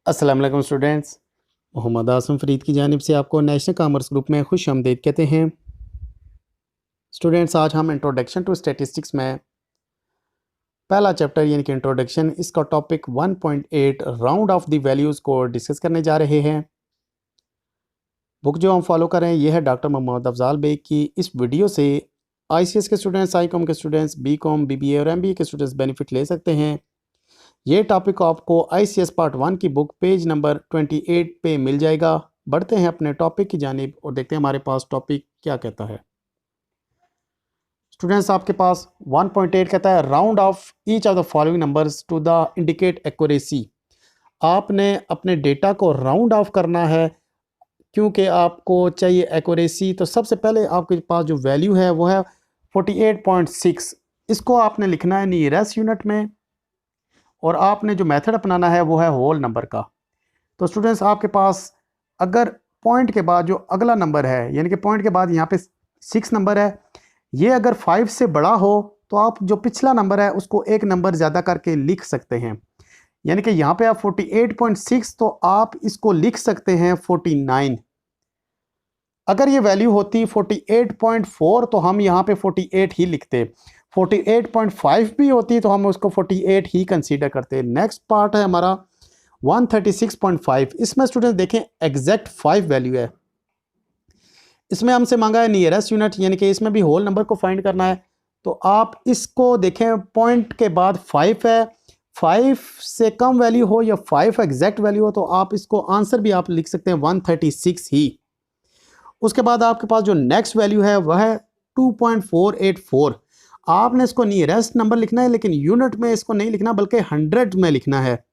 अस्सलाम वालेकुम स्टूडेंट्स। मोहम्मद आसम फ़रीद की जानिब से आपको नेशनल कॉमर्स ग्रुप में खुश आमदीद कहते हैं। स्टूडेंट्स, आज हम इंट्रोडक्शन टू स्टैटिस्टिक्स में पहला चैप्टर यानी कि इंट्रोडक्शन, इसका topic 1.8 round of the values को डिस्कस करने जा रहे हैं। बुक जो हम फॉलो कर रहे हैं ये है डॉक्टर मोहम्मद अफजाल बेग की। इस वीडियो से ICS के स्टूडेंट्स, ICOM के स्टूडेंट्स, BCom, BBA और MBA के स्टूडेंट्स बेनिफिट ले सकते हैं। ये टॉपिक आपको ICS पार्ट 1 की बुक पेज नंबर 28 पे मिल जाएगा। बढ़ते हैं अपने टॉपिक की जानिब और देखते हैं हमारे पास टॉपिक क्या कहता है। स्टूडेंट्स, आपके पास 1.8 कहता है round off each of the following numbers to the indicate accuracy. आपने अपने डेटा को राउंड ऑफ करना है क्योंकि आपको चाहिए एक्यूरेसी। तो सबसे पहले आपके पास जो वैल्यू है वो है 48.6। इसको आपने लिखना है नियरेस्ट यूनिट में और आपने जो मेथड अपनाना है वो है होल नंबर का। तो स्टूडेंट्स, आपके पास अगर पॉइंट के बाद जो अगला नंबर है यानी कि पॉइंट के बाद यहाँ पे 6 नंबर है, ये अगर 5 से बड़ा हो तो आप जो पिछला नंबर है उसको एक नंबर ज़्यादा करके लिख सकते हैं। यानी कि यहाँ पे आप 48.6 तो आप इसको लिख सकते हैं 49। अगर ये वैल्यू होती 48.4 तो हम यहाँ पे 48 ही लिखते। 48.5 भी होती तो हम उसको 48 ही कंसीडर करते। नेक्स्ट पार्ट है हमारा 136.5। इसमें स्टूडेंट देखें एग्जैक्ट 5 वैल्यू है। इसमें हमसे मांगा है नियरेस्ट यूनिट यानी कि इसमें भी होल नंबर को फाइंड करना है। तो आप इसको देखें, पॉइंट के बाद 5 है, 5 से कम वैल्यू हो या 5 एग्जैक्ट वैल्यू हो तो आप इसको आंसर भी आप लिख सकते हैं 136 ही। उसके बाद आपके पास जो नेक्स्ट वैल्यू है वह है 2.484। आपने इसको नियरेस्ट नंबर लिखना है लेकिन यूनिट में इसको नहीं लिखना बल्कि 100 में लिखना है।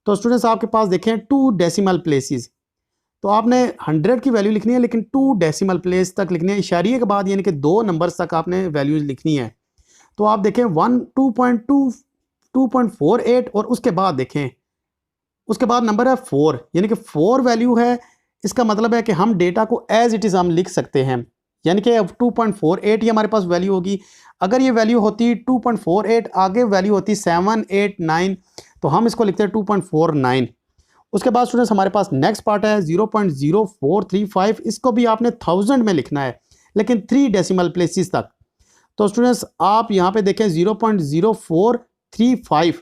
तो स्टूडेंट्स, आपके पास देखें 2 डेसिमल प्लेसेस, तो आपने 100 की वैल्यू लिखनी है लेकिन 2 डेसिमल प्लेस तक लिखनी है। इशारिये के बाद यानी कि 2 नंबर्स तक आपने वैल्यूज लिखनी है। तो आप देखें 2.48 और उसके बाद देखें उसके बाद नंबर है 4 यानी कि 4 वैल्यू है। इसका मतलब है कि हम डेटा को एज इट इज़ हम लिख सकते हैं। यानी कि अब 2.48 ही हमारे पास वैल्यू होगी। अगर ये वैल्यू होती 2.48, आगे वैल्यू होती 7, 8, 9 तो हम इसको लिखते हैं 2.49। उसके बाद स्टूडेंट्स हमारे पास नेक्स्ट पार्ट है 0.0435। इसको भी आपने 1000 में लिखना है लेकिन 3 डेसिमल प्लेसेस तक। तो स्टूडेंट्स, आप यहाँ पे देखें 0.0435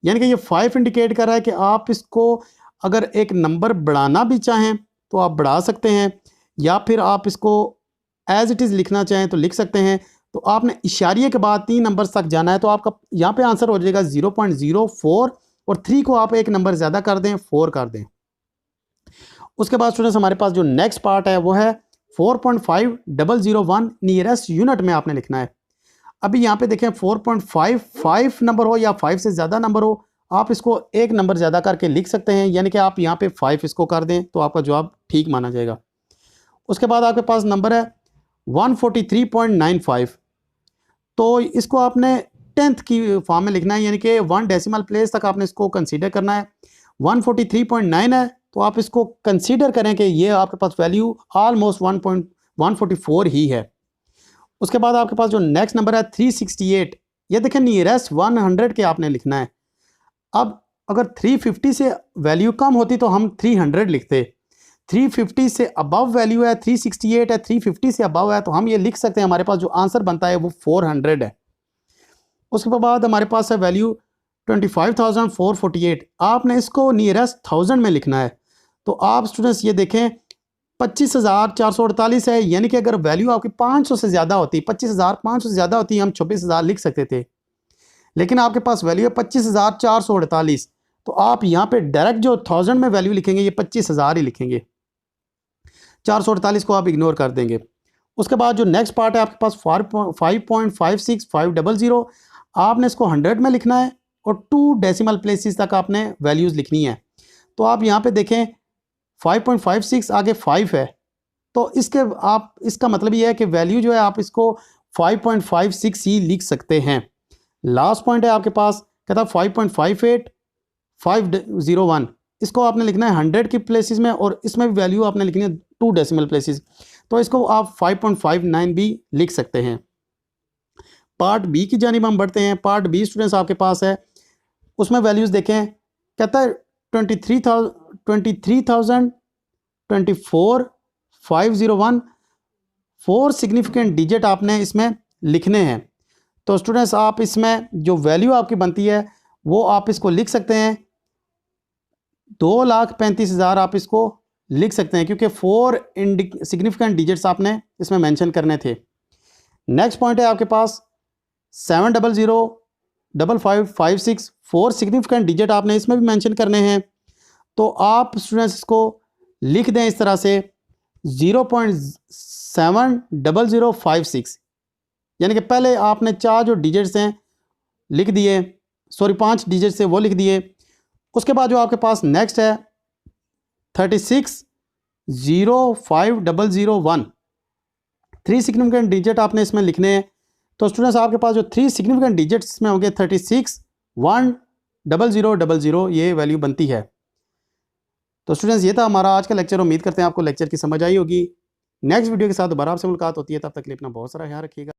यानी कि ये 5 इंडिकेट कर रहा है कि आप इसको अगर एक नंबर बढ़ाना भी चाहें तो आप बढ़ा सकते हैं या फिर आप इसको एज इट इज़ लिखना चाहें तो लिख सकते हैं। तो आपने इशारिये के बाद 3 नंबर तक जाना है तो आपका यहाँ पे आंसर हो जाएगा 0.04 और 3 को आप एक नंबर ज़्यादा कर दें, 4 कर दें। उसके बाद स्टूडेंट्स हमारे पास जो नेक्स्ट पार्ट है वो है 4.5001 नियरेस्ट यूनिट में आपने लिखना है। अभी यहाँ पे देखें 4.55 नंबर हो या 5 से ज़्यादा नंबर हो, आप इसको एक नंबर ज़्यादा करके लिख सकते हैं। यानी कि आप यहाँ पे 5 इसको कर दें तो आपका जवाब ठीक माना जाएगा। उसके बाद आपके पास नंबर है 143.95। तो इसको आपने 10th की फॉर्म में लिखना है यानी कि 1 डेसिमल प्लेस तक आपने इसको कंसीडर करना है। 143.9 है तो आप इसको कंसीडर करें कि ये आपके पास वैल्यू ऑलमोस्ट 1.144 ही है। उसके बाद आपके पास जो नेक्स्ट नंबर है 368, ये देखें नियरेस्ट 100 के आपने लिखना है। अब अगर 350 से वैल्यू कम होती तो हम 300 लिखते। 350 से अबव वैल्यू है, 368 है, 350 से अबव है तो हम ये लिख सकते हैं। हमारे पास जो आंसर बनता है वो 400 है। उसके बाद हमारे पास है वैल्यू 25,448। आपने इसको नियरेस्ट 1000 में लिखना है। तो आप स्टूडेंट्स ये देखें 25,448 है यानी कि अगर वैल्यू आपकी 500 से ज़्यादा होती, 25,500 से ज़्यादा होती, हम 26,000 लिख सकते थे। लेकिन आपके पास वैल्यू है 25,448 तो आप यहाँ पे डायरेक्ट जो 1000 में वैल्यू लिखेंगे ये 25,000 ही लिखेंगे, 448 को आप इग्नोर कर देंगे। उसके बाद जो नेक्स्ट पार्ट है आपके पास 5.56500। आपने इसको 100 में लिखना है और 2 डेसिमल प्लेसेस तक आपने वैल्यूज़ लिखनी है। तो आप यहाँ पे देखें 5.56 आगे 5 है तो इसका मतलब ये है कि वैल्यू जो है आप इसको 5.56 ही लिख सकते हैं। लास्ट पॉइंट है आपके पास, कहता है 5.58501। इसको आपने लिखना है 100 की प्लेसेस में और इसमें भी वैल्यू आपने लिखनी है 2 डेसिमल प्लेसेस, तो इसको आप 5.59 भी लिख सकते हैं। पार्ट बी की जानिब हम बढ़ते हैं। पार्ट बी स्टूडेंट्स आपके पास है, उसमें वैल्यूज़ देखें, कहता है 23,000 24 501 4 सिग्निफिकेंट डिजिट आपने इसमें लिखने हैं। तो स्टूडेंट्स आप इसमें जो वैल्यू आपकी बनती है वो आप इसको लिख सकते हैं 2,35,000 आप इसको लिख सकते हैं, क्योंकि 4 सिग्निफिकेंट डिजिट्स आपने इसमें मेंशन करने थे। नेक्स्ट पॉइंट है आपके पास 7005556 4 सिग्निफिकेंट डिजिट आपने इसमें भी मेंशन करने हैं। तो आप स्टूडेंट्स इसको लिख दें इस तरह से 0.70056, यानी कि पहले आपने 4 जो डिजिट्स हैं लिख दिए, सॉरी 5 डिजिट्स हैं वो लिख दिए। उसके बाद जो आपके पास नेक्स्ट है 36,05,001 3 सिग्निफिकेंट डिजिट आपने इसमें लिखने हैं। तो स्टूडेंट्स आपके पास जो 3 सिग्निफिकेंट डिजिट्स में होंगे 36,1,00,00 ये वैल्यू बनती है। तो स्टूडेंट्स ये था हमारा आज का लेक्चर। उम्मीद करते हैं आपको लेक्चर की समझ आई होगी। नेक्स्ट वीडियो के साथ दोबारा आपसे मुलाकात होती है, तब तक के लिए अपना बहुत सारा ख्याल रखिएगा।